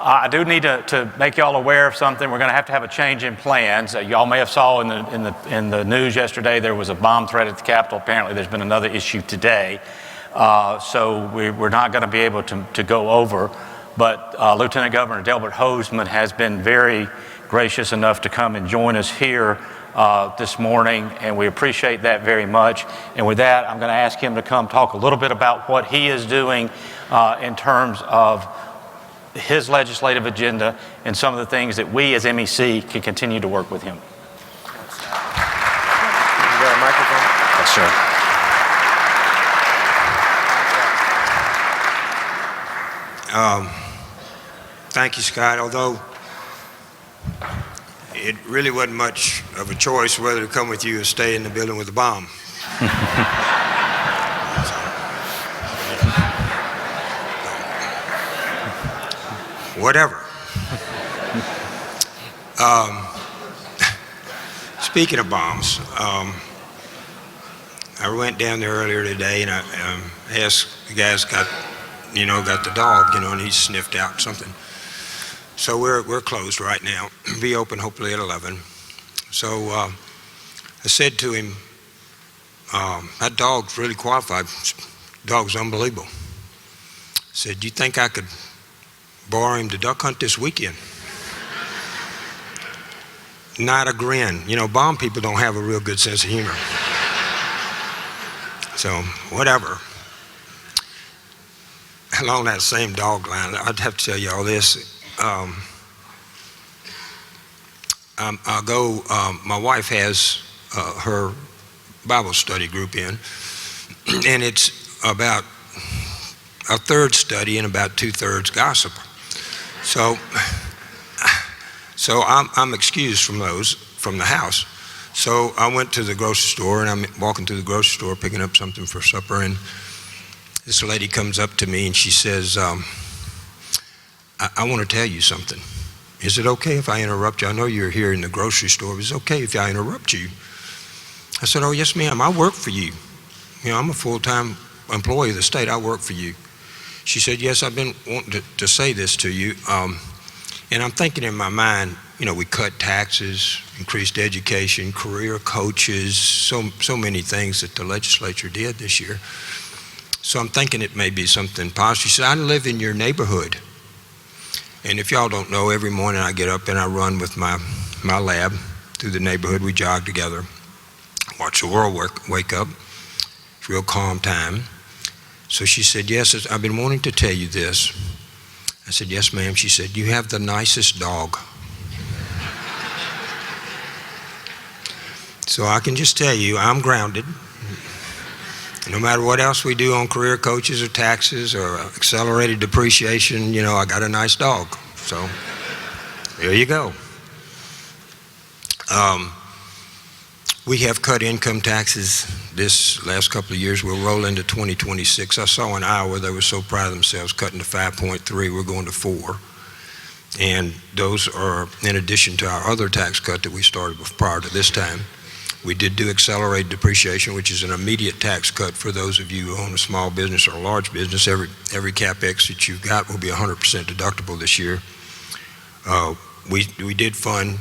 I do need to make y'all aware of something. We're going to have a change in plans. Y'all may have saw in the news yesterday there was a bomb threat at the Capitol. Apparently there's been another issue today. So we're not going to be able to go over. But Lieutenant Governor Delbert Hosemann has been very gracious enough to come and join us here this morning, and we appreciate that very much. And with that, I'm going to ask him to come talk a little bit about what he is doing in terms of his legislative agenda and some of the things that we as MEC can continue to work with him. You got a microphone? Yes, sir. Thank you, Scott. Although it really wasn't much of a choice whether to come with you or stay in the building with the bomb. Whatever. Speaking of bombs, I went down there earlier today and I asked the guys got the dog, and he sniffed out something. So we're closed right now. Be open hopefully at 11. So I said to him, that dog's really qualified. Dog's unbelievable. I said, do you think I could borrow him to duck hunt this weekend? Not a grin. Bomb people don't have a real good sense of humor. So whatever. Along that same dog line, I'd have to tell you all this. My wife has her Bible study group in, and it's about a third study and about 2/3 gossip. So I'm excused from those from the house. So I went to the grocery store, and I'm walking through the grocery store picking up something for supper, and this lady comes up to me and she says, I want to tell you something. Is it okay if I interrupt you? I know you're here in the grocery store. Is it okay if I interrupt you? I said, oh, yes, ma'am. I work for you. I'm a full-time employee of the state. I work for you. She said, yes, I've been wanting to say this to you. And I'm thinking in my mind, we cut taxes, increased education, career coaches, so many things that the legislature did this year. So I'm thinking it may be something positive. She said, I live in your neighborhood. And if y'all don't know, every morning I get up and I run with my lab through the neighborhood. We jog together, watch the world wake up. It's a real calm time. So she said, yes, I've been wanting to tell you this. I said, yes, ma'am. She said, you have the nicest dog. So I can just tell you, I'm grounded. No matter what else we do on career coaches or taxes or accelerated depreciation, I got a nice dog. So there you go. We have cut income taxes this last couple of years. We'll roll into 2026. I saw in Iowa they were so proud of themselves cutting to 5.3. We're going to 4. And those are in addition to our other tax cut that we started prior to this time. We did do accelerated depreciation, which is an immediate tax cut for those of you who own a small business or a large business. Every CapEx that you've got will be 100% deductible this year. We did fund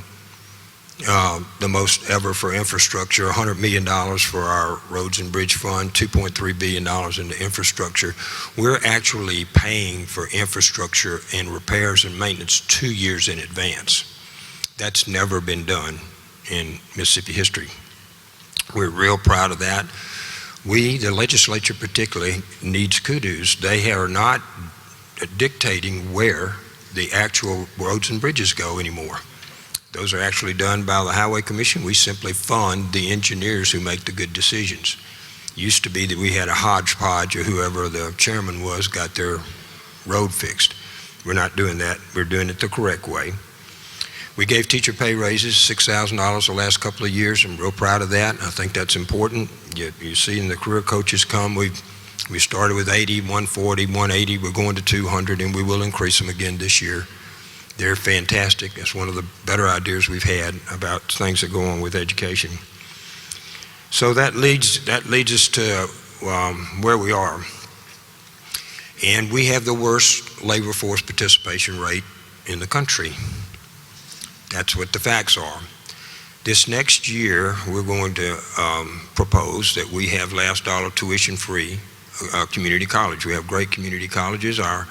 the most ever for infrastructure, $100 million for our roads and bridge fund, $2.3 billion into infrastructure. We're actually paying for infrastructure and repairs and maintenance 2 years in advance. That's never been done in Mississippi history. We're real proud of that. We, the legislature particularly, needs kudos. They are not dictating where the actual roads and bridges go anymore. Those are actually done by the Highway Commission. We simply fund the engineers who make the good decisions. It used to be that we had a hodgepodge, or whoever the chairman was got their road fixed. We're not doing that. We're doing it the correct way. We gave teacher pay raises, $6,000 the last couple of years. I'm real proud of that. I think that's important. You see in the career coaches come, we started with 80, 140, 180. We're going to 200, and we will increase them again this year. They're fantastic. That's one of the better ideas we've had about things that go on with education. So that leads us to where we are. And we have the worst labor force participation rate in the country. That's what the facts are. This next year, we're going to propose that we have last dollar tuition free community college. We have great community colleges. Our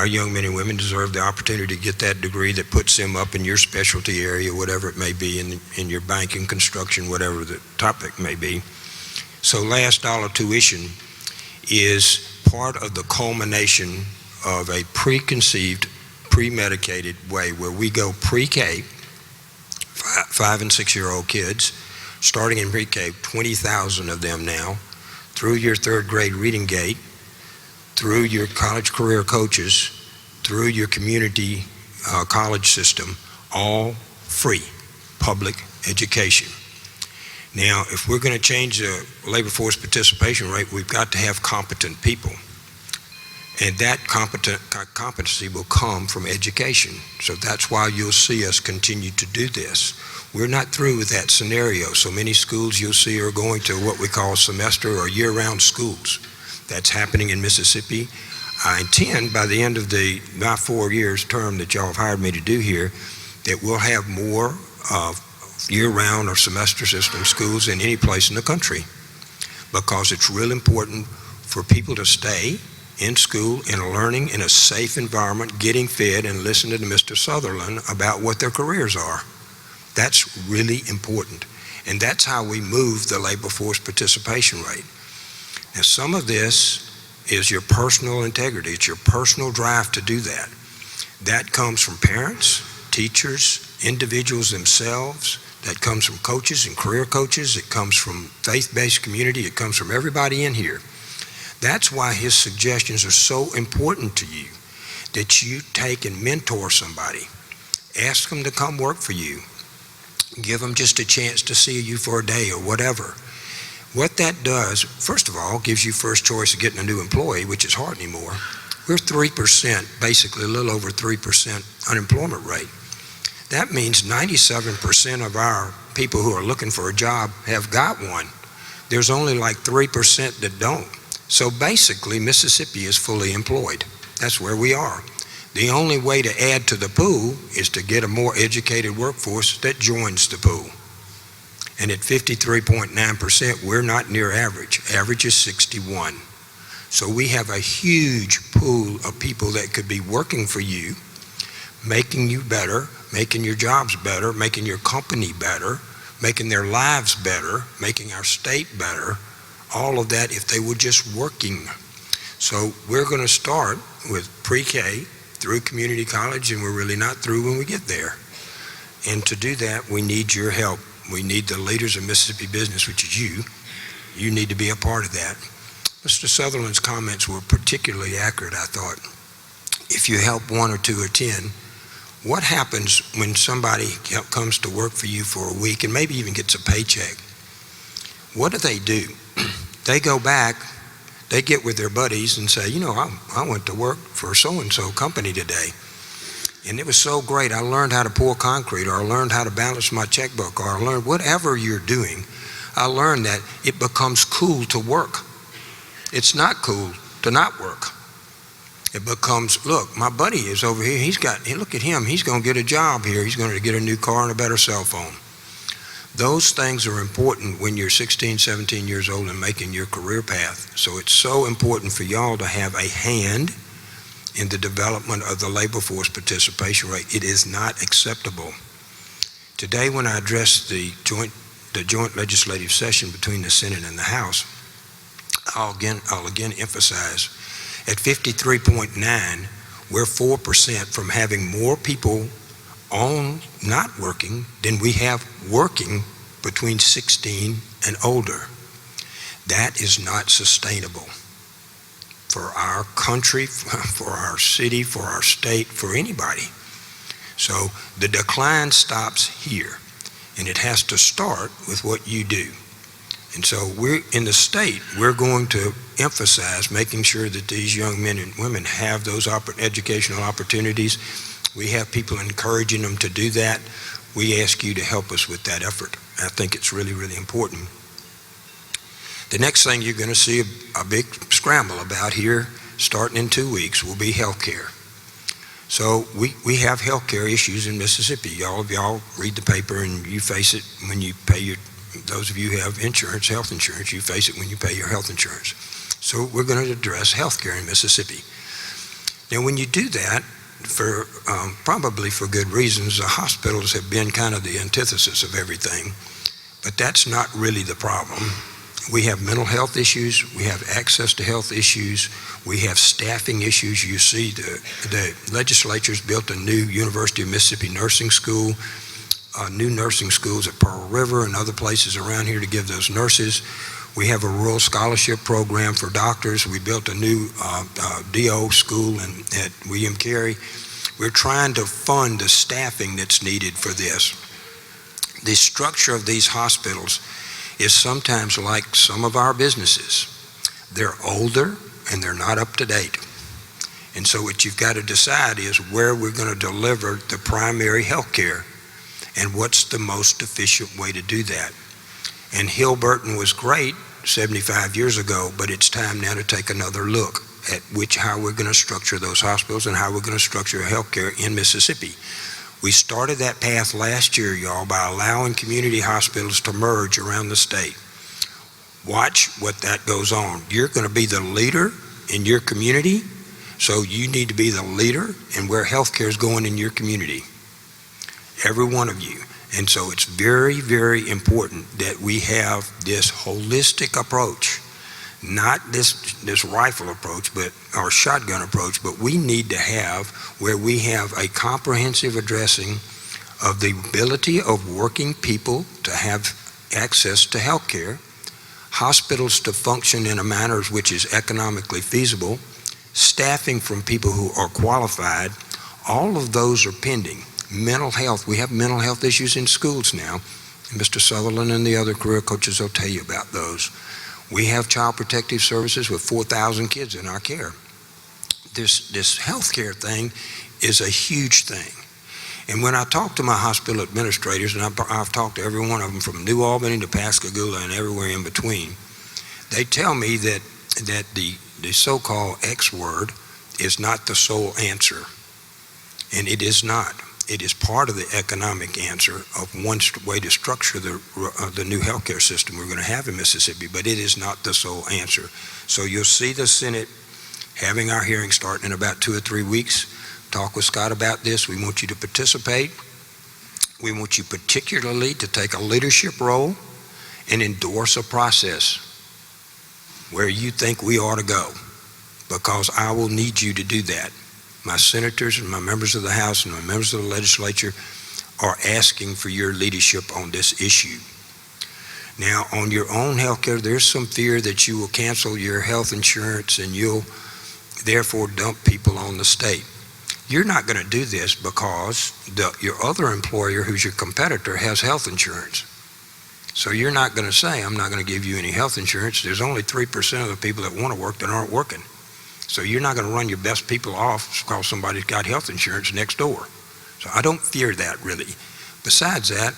young men and women deserve the opportunity to get that degree that puts them up in your specialty area, whatever it may be, in your banking, construction, whatever the topic may be. So last dollar tuition is part of the culmination of a preconceived, premedicated way where we go pre-K, 5 and 6 year old kids, starting in pre-K, 20,000 of them now, through your third grade reading gate, through your college career coaches, through your community college system, all free public education. Now, if we're going to change the labor force participation rate, we've got to have competent people. And that competency will come from education. So that's why you'll see us continue to do this. We're not through with that scenario. So many schools you'll see are going to what we call semester or year-round schools. That's happening in Mississippi. I intend by the end of my 4 years term that y'all have hired me to do here, that we'll have more year-round or semester system schools in any place in the country, because it's real important for people to stay in school and learning in a safe environment, getting fed and listening to Mr. Sutherland about what their careers are. That's really important. And that's how we move the labor force participation rate. Now, some of this is your personal integrity. It's your personal drive to do that. That comes from parents, teachers, individuals themselves. That comes from coaches and career coaches. It comes from faith-based community. It comes from everybody in here. That's why his suggestions are so important to you, that you take and mentor somebody. Ask them to come work for you. Give them just a chance to see you for a day or whatever. What that does, first of all, gives you first choice of getting a new employee, which is hard anymore. We're 3%, basically a little over 3% unemployment rate. That means 97% of our people who are looking for a job have got one. There's only like 3% that don't. So basically, Mississippi is fully employed. That's where we are. The only way to add to the pool is to get a more educated workforce that joins the pool. And at 53.9%, we're not near average. Average is 61. So we have a huge pool of people that could be working for you, making you better, making your jobs better, making your company better, making their lives better, making our state better, all of that if they were just working. So we're going to start with pre-K through community college, and we're really not through when we get there. And to do that, we need your help. We need the leaders of Mississippi business, which is you. You need to be a part of that. Mr. Sutherland's comments were particularly accurate, I thought. If you help 1 or 2 or 10, what happens when somebody comes to work for you for a week and maybe even gets a paycheck? What do? They go back, they get with their buddies and say, you know, I went to work for so-and-so company today, and it was so great. I learned how to pour concrete, or I learned how to balance my checkbook, or I learned whatever you're doing. I learned that it becomes cool to work. It's not cool to not work. It becomes, look, my buddy is over here. Look at him. He's going to get a job here. He's going to get a new car and a better cell phone. Those things are important when you're 16, 17 years old and making your career path. So it's so important for y'all to have a hand in the development of the labor force participation rate. It is not acceptable. Today, when I addressed the joint legislative session between the Senate and the House, I'll again emphasize, at 53.9, we're 4% from having more people on not working than we have working between 16 and older. That is not sustainable for our country, for our city, for our state, for anybody. So the decline stops here, and it has to start with what you do. And so we're in the state, we're going to emphasize making sure that these young men and women have those educational opportunities. We have people encouraging them to do that. We ask you to help us with that effort. I think it's really, really important. The next thing you're going to see a big scramble about here starting in 2 weeks, will be health care. So we have health care issues in Mississippi. All of y'all read the paper and you face it when you pay your, those of you who have insurance, health insurance, you face it when you pay your health insurance. So we're going to address health care in Mississippi. Now when you do that, for probably for good reasons, the hospitals have been kind of the antithesis of everything, but that's not really the problem. We have mental health issues, we have access to health issues, we have staffing issues. You see the legislature's built a new University of Mississippi nursing school, new nursing schools at Pearl River and other places around here to give those nurses. We have a rural scholarship program for doctors. We built a new DO school at William Carey. We're trying to fund the staffing that's needed for this. The structure of these hospitals is sometimes like some of our businesses. They're older and they're not up to date. And so what you've got to decide is where we're going to deliver the primary health care and what's the most efficient way to do that. And Delbert was great 75 years ago, but it's time now to take another look at how we're going to structure those hospitals and how we're going to structure health care in Mississippi. We started that path last year, y'all, by allowing community hospitals to merge around the state. Watch what that goes on. You're going to be the leader in your community, so you need to be the leader in where healthcare is going in your community. Every one of you. And so it's very, very important that we have this holistic approach, not this rifle approach, or shotgun approach, but we need to have where we have a comprehensive addressing of the ability of working people to have access to health care, hospitals to function in a manner which is economically feasible, staffing from people who are qualified. All of those are pending. Mental health, we have mental health issues in schools now. Mr. Sutherland and the other career coaches will tell you about those. We have child protective services with 4,000 kids in our care. This health care thing is a huge thing. And when I talk to my hospital administrators, and I've talked to every one of them from New Albany to Pascagoula and everywhere in between, they tell me that the so-called X word is not the sole answer. And it is not. It is part of the economic answer of one way to structure the new healthcare system we're going to have in Mississippi, but it is not the sole answer. So you'll see the Senate having our hearing starting in about 2 or 3 weeks. Talk with Scott about this. We want you to participate. We want you particularly to take a leadership role and endorse a process where you think we ought to go, because I will need you to do that. My senators and my members of the House and my members of the legislature are asking for your leadership on this issue. Now, on your own health care, there's some fear that you will cancel your health insurance and you'll therefore dump people on the state. You're not going to do this because your other employer, who's your competitor, has health insurance. So you're not going to say, I'm not going to give you any health insurance. There's only 3% of the people that want to work that aren't working. So you're not going to run your best people off because somebody's got health insurance next door. So I don't fear that, really. Besides that,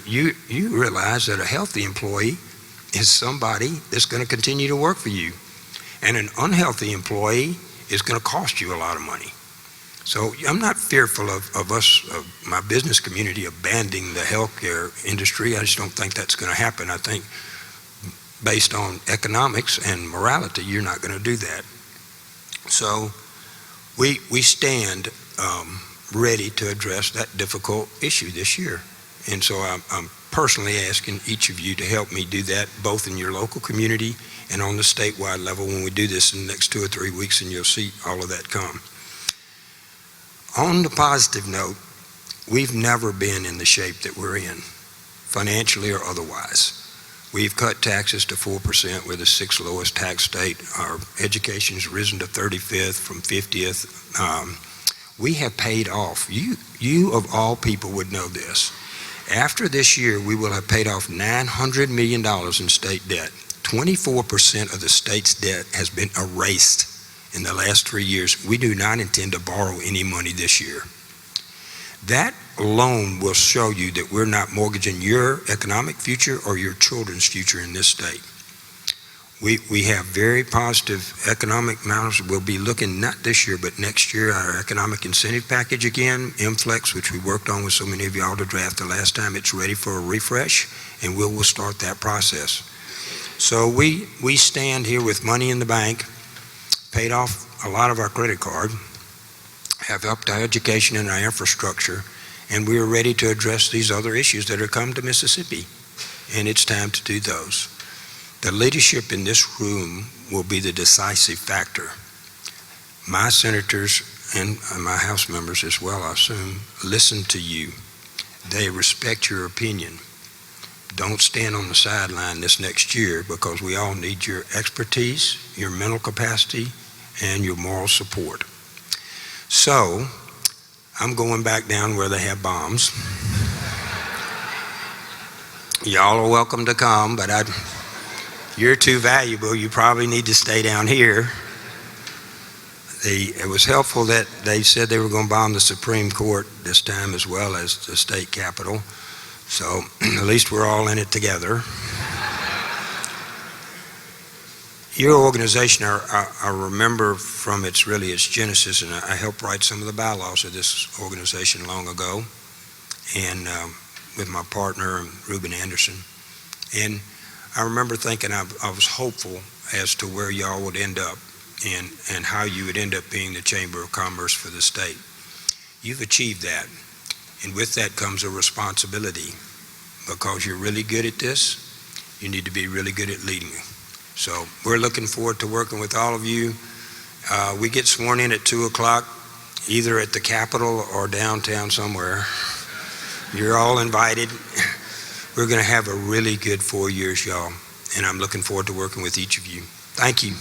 you realize that a healthy employee is somebody that's going to continue to work for you. And an unhealthy employee is going to cost you a lot of money. So I'm not fearful of us, of my business community, abandoning the healthcare industry. I just don't think that's going to happen. I think based on economics and morality, you're not going to do that. So we stand ready to address that difficult issue this year. And so I'm personally asking each of you to help me do that, both in your local community and on the statewide level when we do this in the next 2 or 3 weeks, and you'll see all of that come. On the positive note, we've never been in the shape that we're in, financially or otherwise. We've cut taxes to 4%. We're the 6th lowest tax state. Our education's risen to 35th from 50th. We have paid off. You of all people would know this. After this year, we will have paid off $900 million in state debt. 24% of the state's debt has been erased in the last 3 years. We do not intend to borrow any money this year. That alone will show you that we're not mortgaging your economic future or your children's future in this state. We have very positive economic matters. We'll be looking not this year, but next year, our economic incentive package again, MFLEX, which we worked on with so many of y'all to draft the last time. It's ready for a refresh, and we'll start that process. So we stand here with money in the bank, paid off a lot of our credit card, have upped our education and our infrastructure, and we are ready to address these other issues that are come to Mississippi, and it's time to do those. The leadership in this room will be the decisive factor. My senators and my House members as well, I assume, listen to you. They respect your opinion. Don't stand on the sideline this next year, because we all need your expertise, your mental capacity, and your moral support. So, I'm going back down where they have bombs. Y'all are welcome to come, but you're too valuable. You probably need to stay down here. It was helpful that they said they were going to bomb the Supreme Court this time, as well as the state capitol. So at least we're all in it together. Your organization, I remember from its genesis, and I helped write some of the bylaws of this organization long ago, and with my partner, Reuben Anderson. And I remember thinking I was hopeful as to where y'all would end up, and how you would end up being the Chamber of Commerce for the state. You've achieved that, and with that comes a responsibility. Because you're really good at this, you need to be really good at leading. So we're looking forward to working with all of you. We get sworn in at 2 o'clock, either at the Capitol or downtown somewhere. You're all invited. We're going to have a really good 4 years, y'all, and I'm looking forward to working with each of you. Thank you.